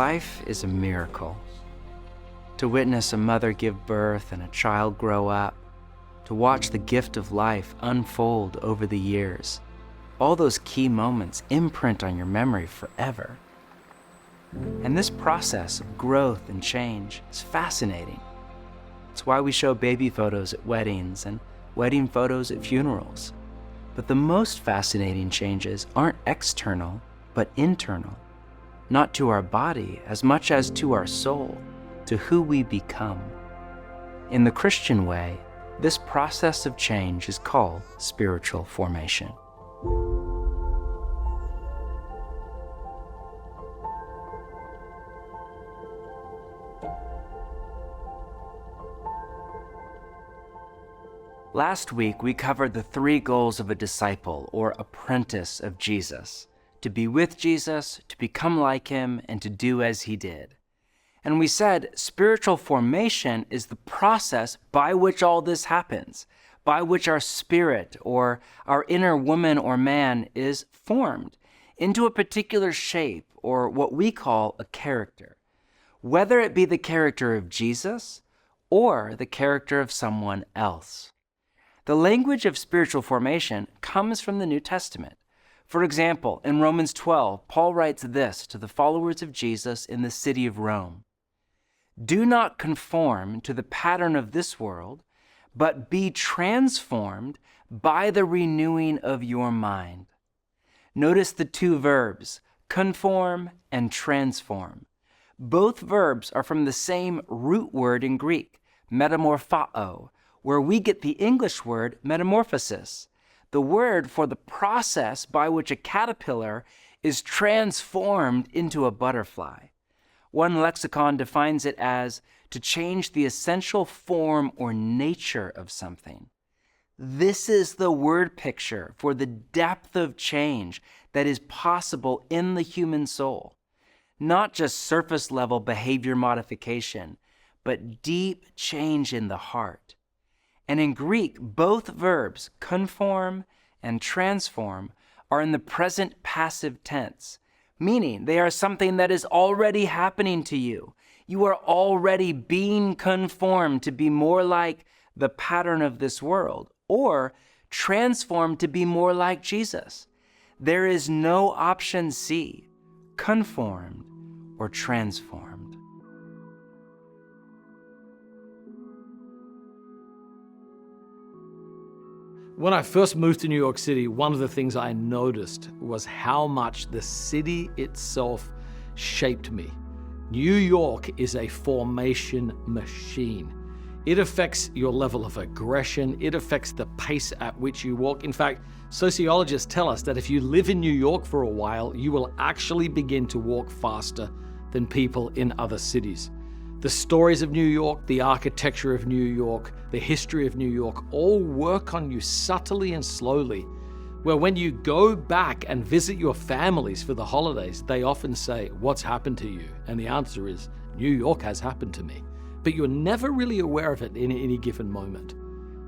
Life is a miracle. To witness a mother give birth and a child grow up, to watch the gift of life unfold over the years, all those key moments imprint on your memory forever. And this process of growth and change is fascinating. It's why we show baby photos at weddings and wedding photos at funerals. But the most fascinating changes aren't external, but internal. Not to our body as much as to our soul, to who we become. In the Christian way, this process of change is called spiritual formation. Last week, we covered the 3 goals of a disciple or apprentice of Jesus: to be with Jesus, to become like him, and to do as he did. And we said spiritual formation is the process by which all this happens, by which our spirit or our inner woman or man is formed into a particular shape or what we call a character, whether it be the character of Jesus or the character of someone else. The language of spiritual formation comes from the New Testament. For example, in Romans 12, Paul writes this to the followers of Jesus in the city of Rome: "Do not conform to the pattern of this world, but be transformed by the renewing of your mind." Notice the 2 verbs, conform and transform. Both verbs are from the same root word in Greek, metamorphao, where we get the English word metamorphosis, the word for the process by which a caterpillar is transformed into a butterfly. One lexicon defines it as to change the essential form or nature of something. This is the word picture for the depth of change that is possible in the human soul. Not just surface level behavior modification, but deep change in the heart. And in Greek, both verbs, conform and transform, are in the present passive tense, meaning they are something that is already happening to you. You are already being conformed to be more like the pattern of this world, or transformed to be more like Jesus. There is no option C, conformed or transformed. When I first moved to New York City, one of the things I noticed was how much the city itself shaped me. New York is a formation machine. It affects your level of aggression. It affects the pace at which you walk. In fact, sociologists tell us that if you live in New York for a while, you will actually begin to walk faster than people in other cities. The stories of New York, the architecture of New York, the history of New York all work on you subtly and slowly, where when you go back and visit your families for the holidays, they often say, "What's happened to you?" And the answer is, "New York has happened to me." But you're never really aware of it in any given moment.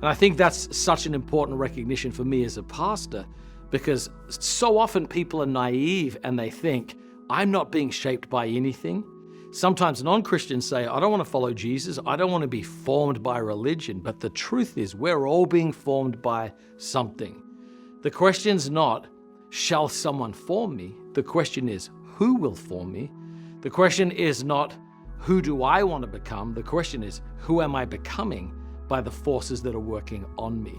And I think that's such an important recognition for me as a pastor, because so often people are naive and they think, I'm not being shaped by anything. Sometimes non-Christians say, I don't want to follow Jesus. I don't want to be formed by religion. But the truth is, we're all being formed by something. The question's not, shall someone form me? The question is, who will form me? The question is not, who do I want to become? The question is, who am I becoming by the forces that are working on me?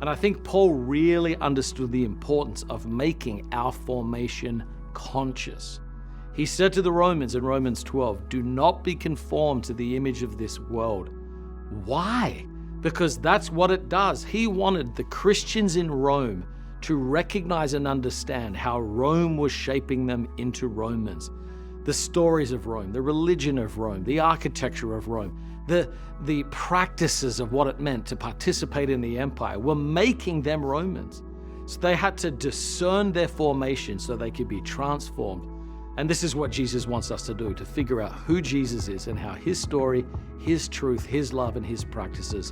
And I think Paul really understood the importance of making our formation conscious. He said to the Romans in Romans 12, do not be conformed to the image of this world. Why? Because that's what it does. He wanted the Christians in Rome to recognize and understand how Rome was shaping them into Romans. The stories of Rome, the religion of Rome, the architecture of Rome, the practices of what it meant to participate in the empire were making them Romans. So they had to discern their formation so they could be transformed. And this is what Jesus wants us to do, to figure out who Jesus is and how his story, his truth, his love, and his practices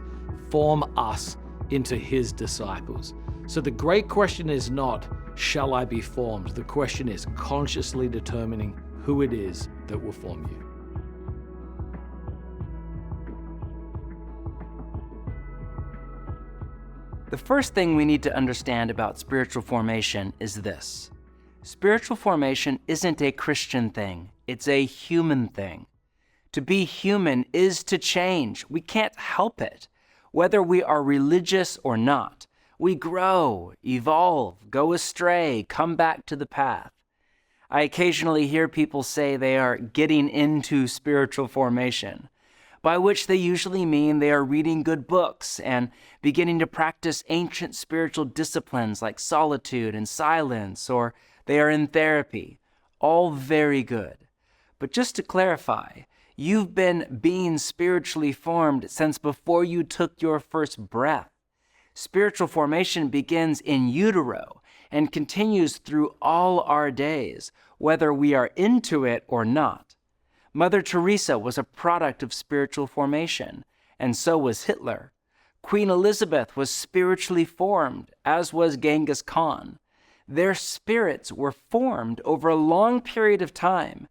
form us into his disciples. So the great question is not, shall I be formed? The question is consciously determining who it is that will form you. The first thing we need to understand about spiritual formation is this. Spiritual formation isn't a Christian thing, it's a human thing. To be human is to change. We can't help it. Whether we are religious or not, we grow, evolve, go astray, come back to the path. I occasionally hear people say they are getting into spiritual formation, by which they usually mean they are reading good books and beginning to practice ancient spiritual disciplines like solitude and silence, or they are in therapy. All very good. But just to clarify, you've been being spiritually formed since before you took your first breath. Spiritual formation begins in utero and continues through all our days, whether we are into it or not. Mother Teresa was a product of spiritual formation, and so was Hitler. Queen Elizabeth was spiritually formed, as was Genghis Khan. Their spirits were formed over a long period of time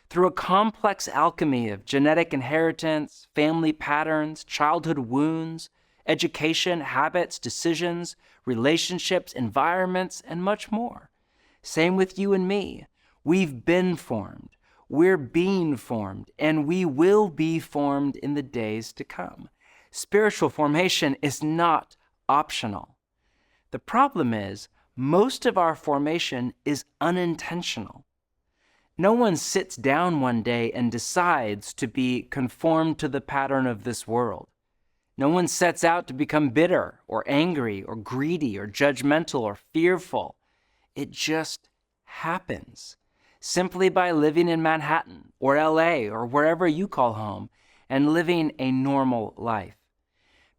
through a complex alchemy of genetic inheritance, family patterns, childhood wounds, education, habits, decisions, relationships, environments, and much more. Same with you and me. We've been formed. We're being formed, and we will be formed in the days to come. Spiritual formation is not optional. The problem is, most of our formation is unintentional. No one sits down one day and decides to be conformed to the pattern of this world. No one sets out to become bitter or angry or greedy or judgmental or fearful. It just happens. Simply by living in Manhattan or LA or wherever you call home and living a normal life.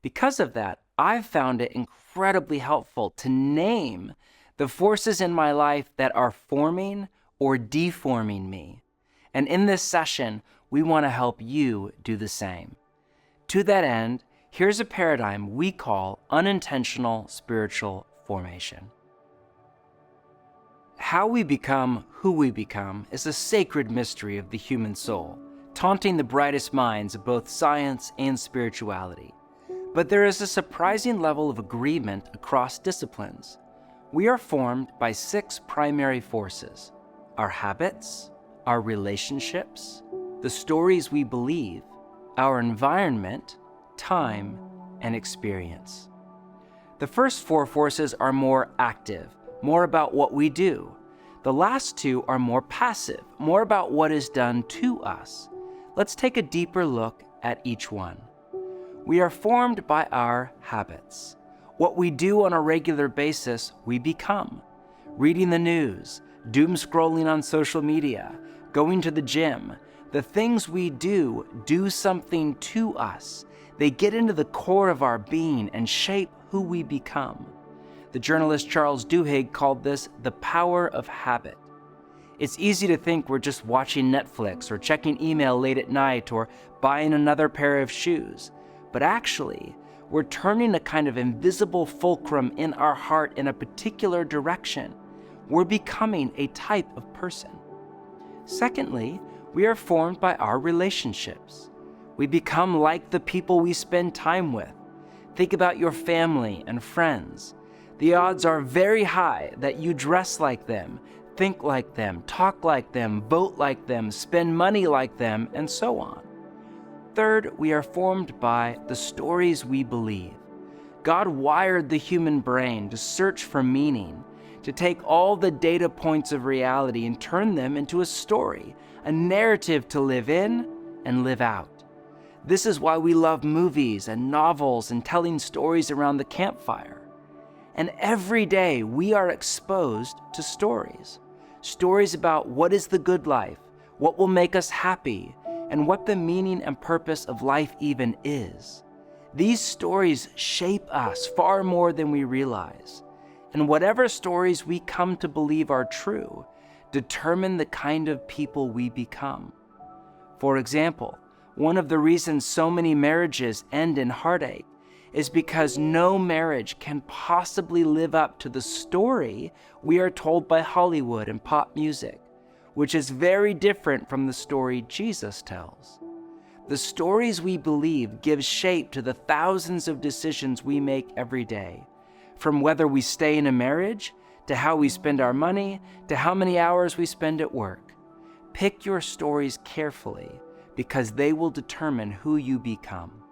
Because of that, I've found it incredibly helpful to name the forces in my life that are forming or deforming me. And in this session, we want to help you do the same. To that end, here's a paradigm we call unintentional spiritual formation. How we become who we become is a sacred mystery of the human soul, taunting the brightest minds of both science and spirituality. But there is a surprising level of agreement across disciplines. We are formed by 6 primary forces: our habits, our relationships, the stories we believe, our environment, time, and experience. The first 4 forces are more active, more about what we do. The last 2 are more passive, more about what is done to us. Let's take a deeper look at each one. We are formed by our habits. What we do on a regular basis, we become. Reading the news, doom scrolling on social media, going to the gym, the things we do something to us. They get into the core of our being and shape who we become. The journalist Charles Duhigg called this the power of habit. It's easy to think we're just watching Netflix or checking email late at night or buying another pair of shoes. But actually, we're turning a kind of invisible fulcrum in our heart in a particular direction. We're becoming a type of person. Secondly, we are formed by our relationships. We become like the people we spend time with. Think about your family and friends. The odds are very high that you dress like them, think like them, talk like them, vote like them, spend money like them, and so on. Third, we are formed by the stories we believe. God wired the human brain to search for meaning, to take all the data points of reality and turn them into a story, a narrative to live in and live out. This is why we love movies and novels and telling stories around the campfire. And every day we are exposed to stories. Stories about what is the good life, what will make us happy, and what the meaning and purpose of life even is. These stories shape us far more than we realize. And whatever stories we come to believe are true, determine the kind of people we become. For example, one of the reasons so many marriages end in heartache is because no marriage can possibly live up to the story we are told by Hollywood and pop music. which is very different from the story Jesus tells. The stories we believe give shape to the thousands of decisions we make every day, from whether we stay in a marriage, to how we spend our money, to how many hours we spend at work. Pick your stories carefully, because they will determine who you become.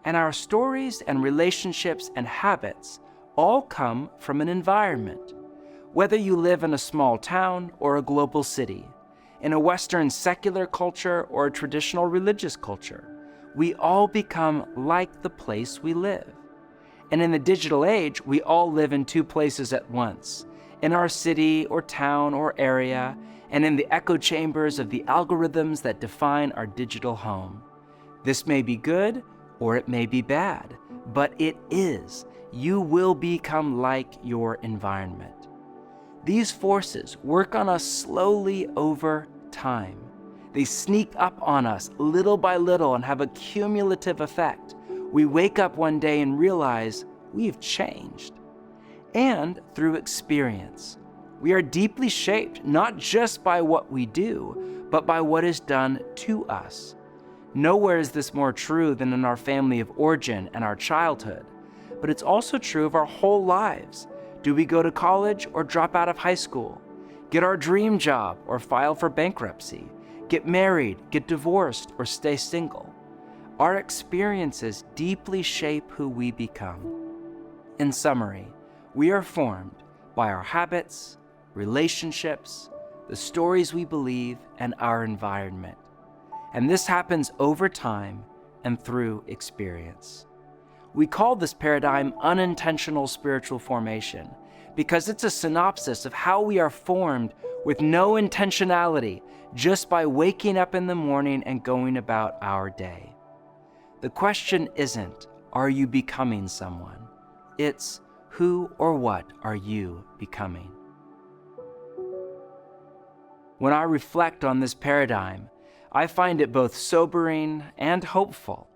And our stories and relationships and habits all come from an environment. Whether you live in a small town or a global city, in a Western secular culture or a traditional religious culture, we all become like the place we live. And in the digital age, we all live in two places at once, in our city or town or area, and in the echo chambers of the algorithms that define our digital home. This may be good or it may be bad, but it is. You will become like your environment. These forces work on us slowly over time. They sneak up on us little by little and have a cumulative effect. We wake up one day and realize we've changed. And through experience, we are deeply shaped not just by what we do, but by what is done to us. Nowhere is this more true than in our family of origin and our childhood, but it's also true of our whole lives. Do we go to college or drop out of high school? Get our dream job or file for bankruptcy? Get married, get divorced, or stay single? Our experiences deeply shape who we become. In summary, we are formed by our habits, relationships, the stories we believe, and our environment. And this happens over time and through experience. We call this paradigm unintentional spiritual formation because it's a synopsis of how we are formed with no intentionality, just by waking up in the morning and going about our day. The question isn't, are you becoming someone? It's, who or what are you becoming? When I reflect on this paradigm, I find it both sobering and hopeful.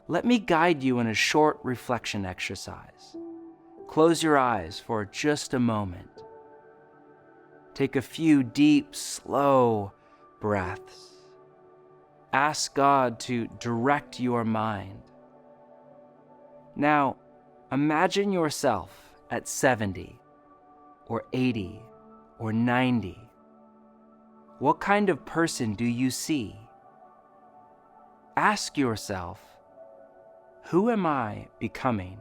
Let me guide you in a short reflection exercise. Close your eyes for just a moment. Take a few deep, slow breaths. Ask God to direct your mind. Now, imagine yourself at 70 or 80 or 90. What kind of person do you see? Ask yourself, who am I becoming?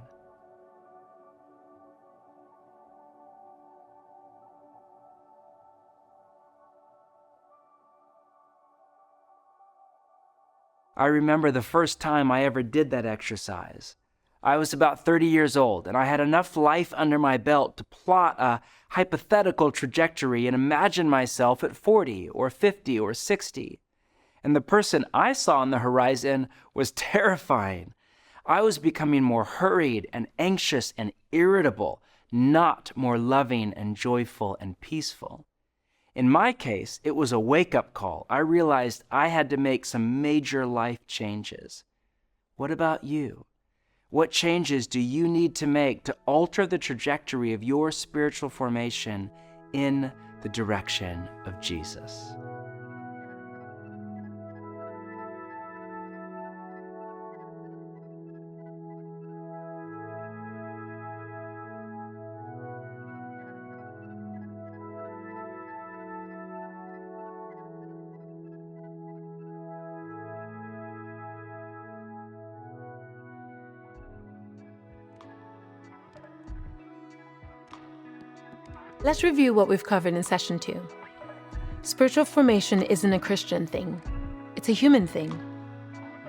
I remember the first time I ever did that exercise. I was about 30 years old, and I had enough life under my belt to plot a hypothetical trajectory and imagine myself at 40 or 50 or 60. And the person I saw on the horizon was terrifying. I was becoming more hurried and anxious and irritable, not more loving and joyful and peaceful. In my case, it was a wake-up call. I realized I had to make some major life changes. What about you? What changes do you need to make to alter the trajectory of your spiritual formation in the direction of Jesus? Let's review what we've covered in session 2. Spiritual formation isn't a Christian thing. It's a human thing.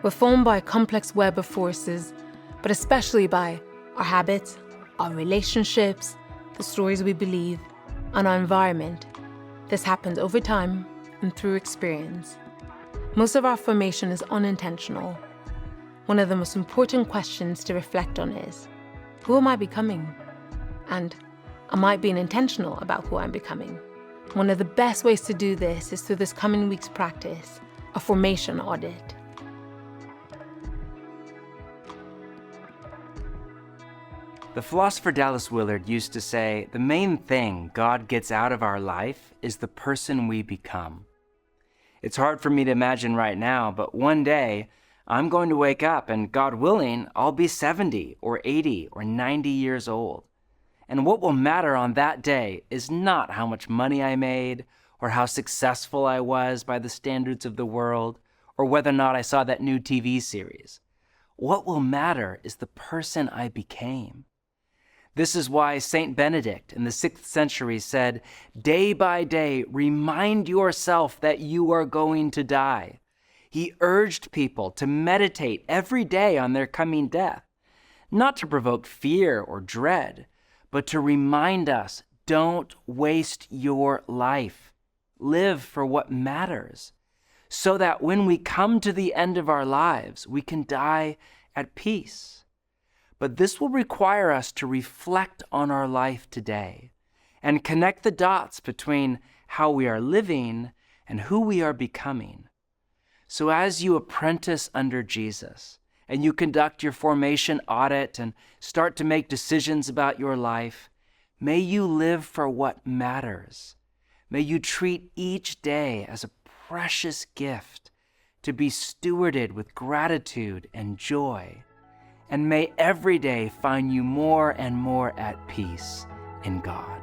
We're formed by a complex web of forces, but especially by our habits, our relationships, the stories we believe, and our environment. This happens over time and through experience. Most of our formation is unintentional. One of the most important questions to reflect on is, who am I becoming? And am I being intentional about who I'm becoming? One of the best ways to do this is through this coming week's practice, a formation audit. The philosopher Dallas Willard used to say, the main thing God gets out of our life is the person we become. It's hard for me to imagine right now, but one day I'm going to wake up and, God willing, I'll be 70 or 80 or 90 years old. And what will matter on that day is not how much money I made or how successful I was by the standards of the world or whether or not I saw that new TV series. What will matter is the person I became. This is why Saint Benedict in the 6th century said, day by day, remind yourself that you are going to die. He urged people to meditate every day on their coming death, not to provoke fear or dread, but to remind us, don't waste your life. Live for what matters, so that when we come to the end of our lives, we can die at peace. But this will require us to reflect on our life today and connect the dots between how we are living and who we are becoming. So as you apprentice under Jesus and you conduct your formation audit and start to make decisions about your life, may you live for what matters. May you treat each day as a precious gift to be stewarded with gratitude and joy. And may every day find you more and more at peace in God.